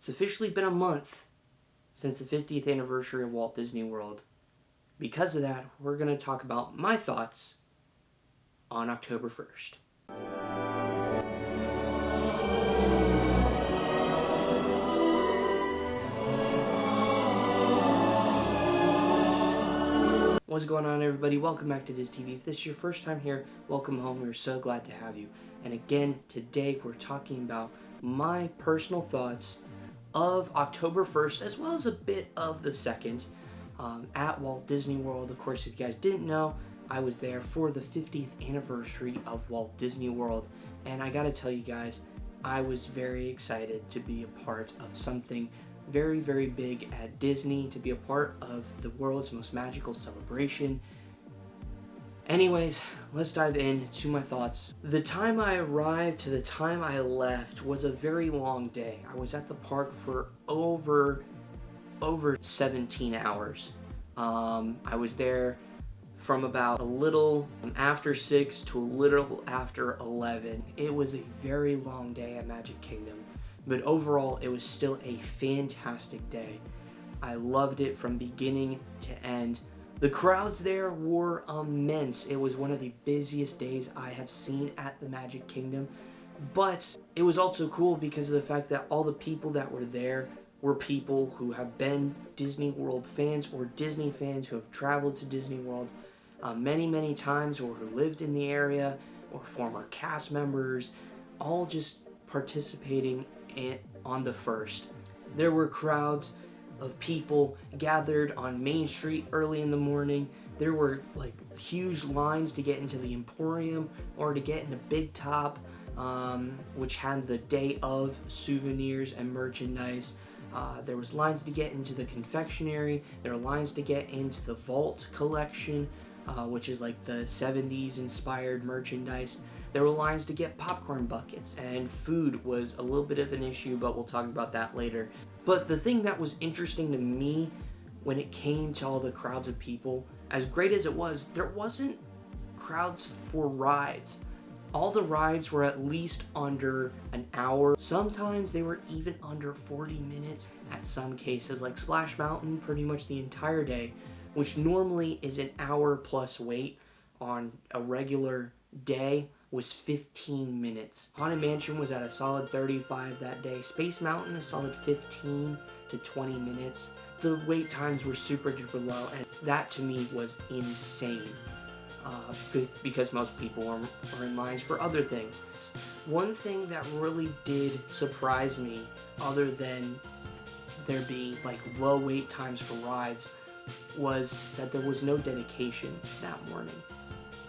It's officially been a month since the 50th anniversary of Walt Disney World. Because of that, we're going to talk about my thoughts on October 1st. What's going on, everybody? Welcome back to Diz TV. If this is your first time here, welcome home. We're so glad to have you. And again, today we're talking about my personal thoughts of October 1st, as well as a bit of the 2nd, at Walt Disney World. Of course, if you guys didn't know, I was there for the 50th anniversary of Walt Disney World. And I gotta tell you guys, I was very excited to be a part of something very, very big at Disney, to be a part of the world's most magical celebration. Anyways, let's dive into my thoughts. The time I arrived to the time I left was a very long day. I was at the park for over 17 hours. I was there from about a little after 6 to a little after 11. It was a very long day at Magic Kingdom. But overall, it was still a fantastic day. I loved it from beginning to end. The crowds there were immense. It was one of the busiest days I have seen at the Magic Kingdom. But it was also cool because of the fact that all the people that were there were people who have been Disney World fans or Disney fans who have traveled to Disney World many times, or who lived in the area, or former cast members, all just participating on the 1st. There were crowds of people gathered on Main Street early in the morning. There were like huge lines to get into the Emporium or to get into Big Top, which had the day of souvenirs and merchandise. There was lines to get into the confectionery. There were lines to get into the Vault collection, which is like the 70s inspired merchandise. There were lines to get popcorn buckets, and food was a little bit of an issue, but we'll talk about that later. But the thing that was interesting to me when it came to all the crowds of people, as great as it was, there wasn't crowds for rides. All the rides were at least under an hour. Sometimes they were even under 40 minutes at some cases, like Splash Mountain pretty much the entire day, which normally is an hour plus wait on a regular day, was 15 minutes. Haunted Mansion was at a solid 35 that day. Space Mountain a solid 15 to 20 minutes. The wait times were super duper low, and that to me was insane. Because most people are in lines for other things. One thing that really did surprise me, other than there being like low wait times for rides, was that there was no dedication that morning.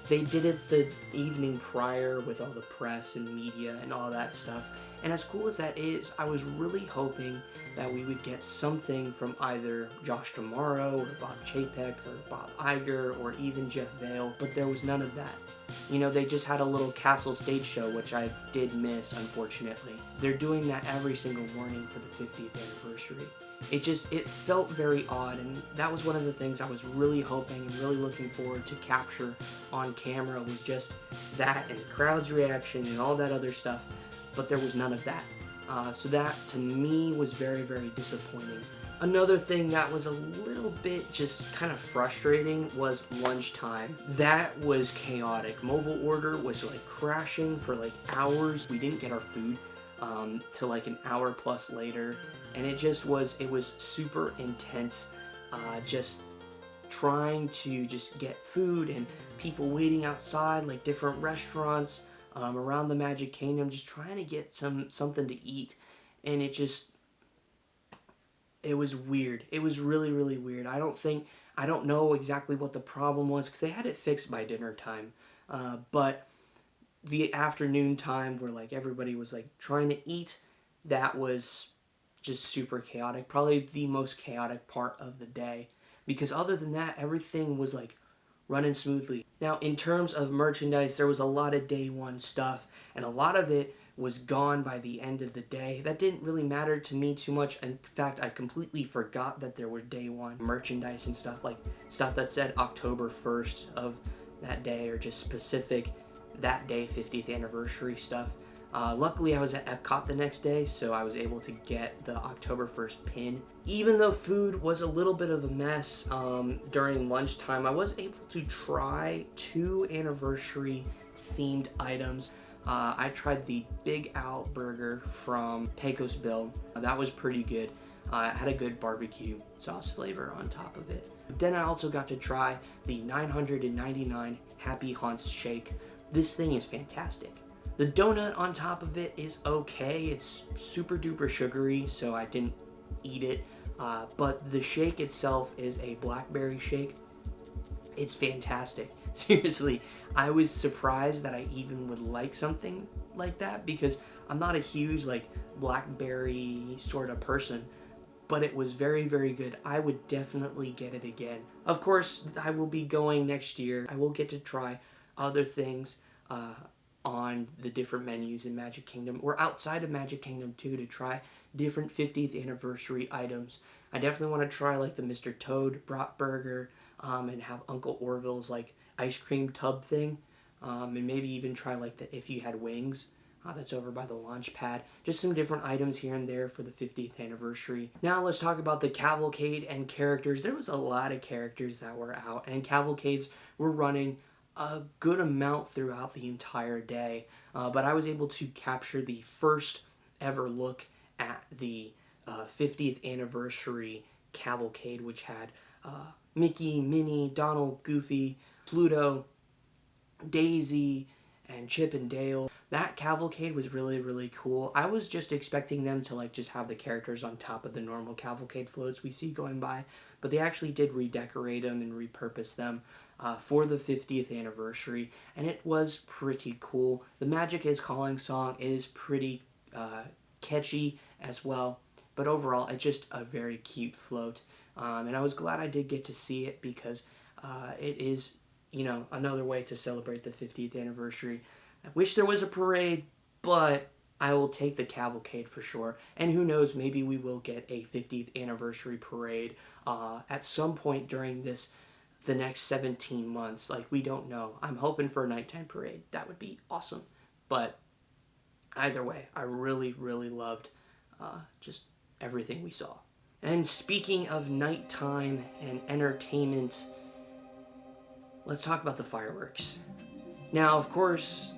They did it the evening prior with all the press and media and all that stuff. And as cool as that is, I was really hoping that we would get something from either Josh Tomorrow or Bob Chapek or Bob Iger or even Jeff Vail, but there was none of that. You know, they just had a little Castle stage show, which I did miss, unfortunately. They're doing that every single morning for the 50th anniversary. It felt very odd, and that was one of the things I was really hoping and really looking forward to capture on camera, was just that and the crowd's reaction and all that other stuff, but there was none of that. So that, to me, was very, very disappointing. Another thing that was a little bit just kind of frustrating was lunchtime. That was chaotic. Mobile order was like crashing for like hours. We didn't get our food till like an hour plus later. And it was super intense, just trying to just get food and people waiting outside, like different restaurants around the Magic Kingdom, just trying to get something to eat. And it was weird. It was really, really weird. I don't know exactly what the problem was, because they had it fixed by dinner time. But the afternoon time where like everybody was like trying to eat, that was just super chaotic. Probably the most chaotic part of the day, because other than that, everything was like running smoothly. Now, in terms of merchandise, there was a lot of day one stuff, and a lot of it was gone by the end of the day. That didn't really matter to me too much. In fact, I completely forgot that there were day one merchandise and stuff, like stuff that said October 1st of that day, or just specific that day 50th anniversary stuff. Luckily, I was at Epcot the next day, so I was able to get the October 1st pin. Even though food was a little bit of a mess during lunchtime, I was able to try 2 anniversary themed items. I tried the Big Al burger from Pecos Bill. That was pretty good. It had a good barbecue sauce flavor on top of it. Then I also got to try the 999 Happy Haunts shake. This thing is fantastic. The donut on top of it is okay. It's super duper sugary, so I didn't eat it. But the shake itself is a blackberry shake. It's fantastic. Seriously, I was surprised that I even would like something like that because I'm not a huge blackberry sort of person. But it was very, very good. I would definitely get it again. Of course, I will be going next year. I will get to try other things on the different menus in Magic Kingdom or outside of Magic Kingdom too, to try different 50th anniversary items. I definitely want to try the Mr. Toad brat burger and have Uncle Orville's ice cream tub thing, and maybe even try the If You Had Wings. That's over by the launch pad. Just some different items here and there for the 50th anniversary. Now let's talk about the cavalcade and characters. There was a lot of characters that were out, and cavalcades were running a good amount throughout the entire day. But I was able to capture the first ever look at the 50th anniversary cavalcade, which had Mickey, Minnie, Donald, Goofy, Pluto, Daisy, and Chip and Dale. That cavalcade was really, really cool. I was just expecting them to just have the characters on top of the normal cavalcade floats we see going by, but they actually did redecorate them and repurpose them for the 50th anniversary, and it was pretty cool. The Magic is Calling song is pretty catchy as well, but overall it's just a very cute float, and I was glad I did get to see it because it is another way to celebrate the 50th anniversary. I wish there was a parade, but I will take the cavalcade for sure. And who knows, maybe we will get a 50th anniversary parade at some point during the next 17 months. We don't know. I'm hoping for a nighttime parade. That would be awesome. But either way, I really, really loved just everything we saw. And speaking of nighttime and entertainment, let's talk about the fireworks. Now, of course,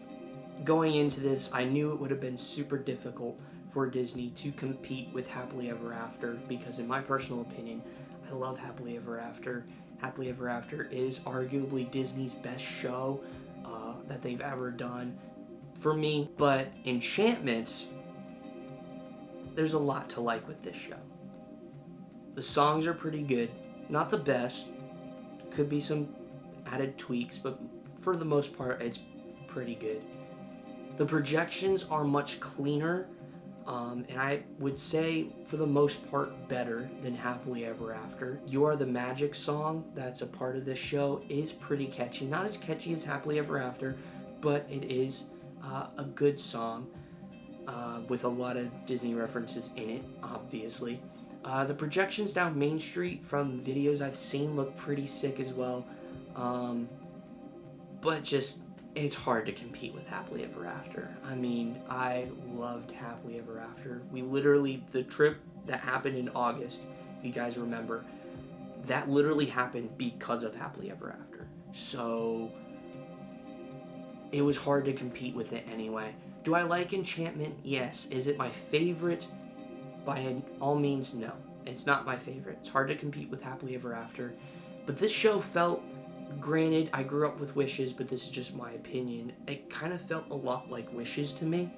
going into this, I knew it would have been super difficult for Disney to compete with Happily Ever After because, in my personal opinion, I love Happily Ever After. Happily Ever After is arguably Disney's best show that they've ever done for me. But Enchantment, there's a lot to like with this show. The songs are pretty good. Not the best. Could be some added tweaks, but for the most part, it's pretty good. The projections are much cleaner, and I would say, for the most part, better than Happily Ever After. You Are the Magic song that's a part of this show is pretty catchy. Not as catchy as Happily Ever After, but it is a good song with a lot of Disney references in it, obviously. The projections down Main Street from videos I've seen look pretty sick as well. But just, it's hard to compete with Happily Ever After. I mean, I loved Happily Ever After. The trip that happened in August, if you guys remember, that literally happened because of Happily Ever After. So, it was hard to compete with it anyway. Do I like Enchantment? Yes. Is it my favorite? By all means, no. It's not my favorite. It's hard to compete with Happily Ever After. But this show felt, granted, I grew up with Wishes, but this is just my opinion. It kind of felt a lot like Wishes to me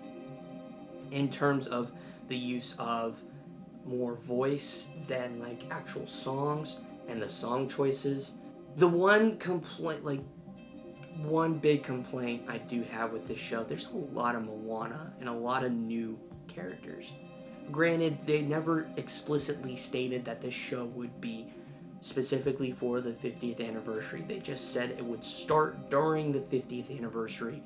in terms of the use of more voice than actual songs and the song choices. The one big complaint I do have with this show, there's a lot of Moana and a lot of new characters. Granted, they never explicitly stated that this show would be specifically for the 50th anniversary. They just said it would start during the 50th anniversary.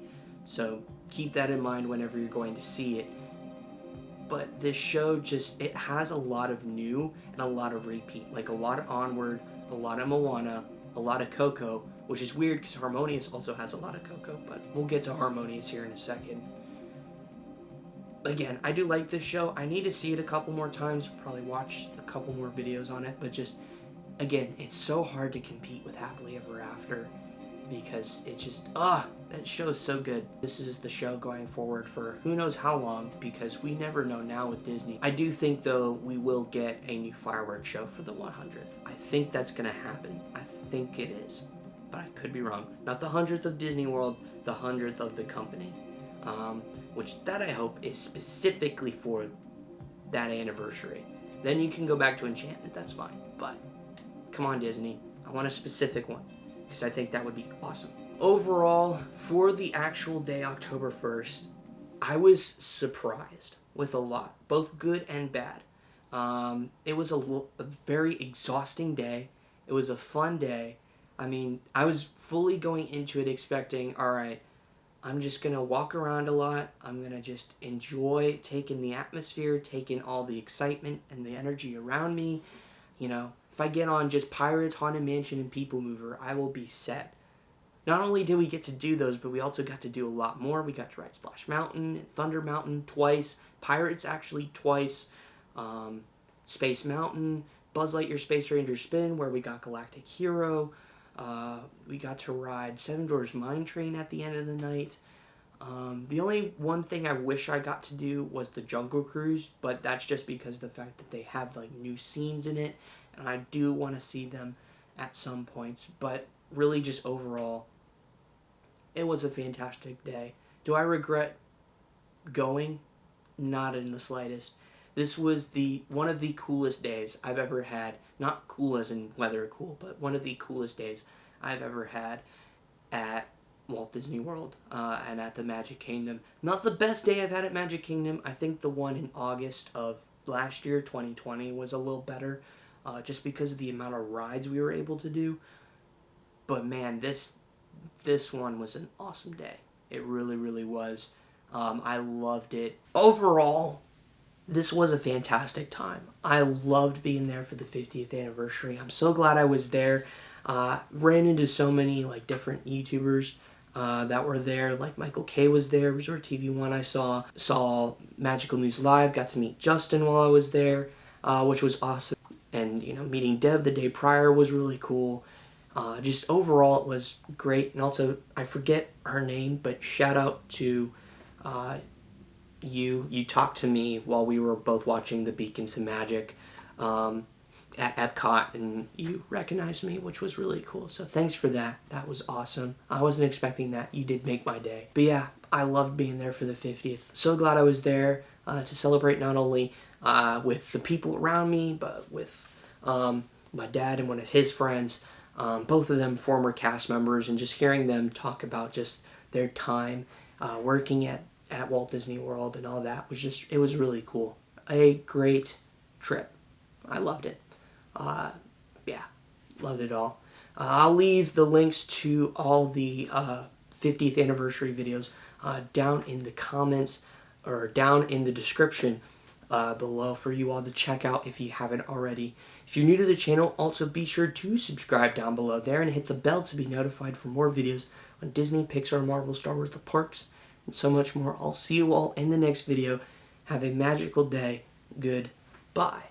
So keep that in mind whenever you're going to see it. But this show it has a lot of new and a lot of repeat. A lot of Onward, a lot of Moana, a lot of Coco, which is weird because Harmonious also has a lot of Coco, but we'll get to Harmonious here in a second. again, I do like this show. I need to see it a couple more times, probably watch a couple more videos on it, but just, again, it's so hard to compete with Happily Ever After because it just, that show is so good. This is the show going forward for who knows how long, because we never know now with Disney. I do think, though, we will get a new fireworks show for the 100th. I think that's going to happen. I think it is, but I could be wrong. Not the 100th of Disney World, the 100th of the company, which that I hope is specifically for that anniversary. Then you can go back to Enchantment, that's fine, but come on, Disney, I want a specific one, because I think that would be awesome. Overall, for the actual day, October 1st, I was surprised with a lot, both good and bad. It was a very exhausting day. It was a fun day. I mean, I was fully going into it expecting, all right, I'm just going to walk around a lot. I'm going to just enjoy taking the atmosphere, taking all the excitement and the energy around me. You know, if I get on just Pirates, Haunted Mansion, and People Mover, I will be set. Not only did we get to do those, but we also got to do a lot more. We got to ride Splash Mountain and Thunder Mountain twice. Pirates actually twice. Space Mountain, Buzz Lightyear Space Ranger Spin, where we got Galactic Hero. We got to ride Seven Dwarfs Mine Train at the end of the night. The only one thing I wish I got to do was the Jungle Cruise, but that's just because of the fact that they have like new scenes in it, and I do want to see them at some points. But really, just overall, it was a fantastic day. Do I regret going? Not in the slightest. This was one of the coolest days I've ever had. Not cool as in weather cool, but one of the coolest days I've ever had at Walt Disney World and at the Magic Kingdom. Not the best day I've had at Magic Kingdom. I think the one in August of last year, 2020, was a little better just because of the amount of rides we were able to do. But man, this one was an awesome day. It really, really was. I loved it. Overall, this was a fantastic time. I loved being there for the 50th anniversary. I'm so glad I was there. Ran into so many like different YouTubers that were there. Like Michael K was there, Resort TV 1 I saw Magical News Live, got to meet Justin while I was there, which was awesome. And you know, meeting Dev the day prior was really cool. Just overall, it was great. And also, I forget her name, but shout out to you talked to me while we were both watching the Beacons of Magic at Epcot, and you recognized me, which was really cool. So thanks for that. That was awesome. I wasn't expecting that. You did make my day. But yeah, I loved being there for the 50th. So glad I was there to celebrate not only with the people around me, but with my dad and one of his friends. Both of them former cast members, and just hearing them talk about just their time working at Walt Disney World and all that was just, it was really cool. A great trip. I loved it. Yeah, loved it all. I'll leave the links to all the 50th anniversary videos down in the comments or down in the description below for you all to check out if you haven't already. If you're new to the channel, also be sure to subscribe down below there and hit the bell to be notified for more videos on Disney, Pixar, Marvel, Star Wars, the parks, and so much more. I'll see you all in the next video. Have a magical day. Goodbye.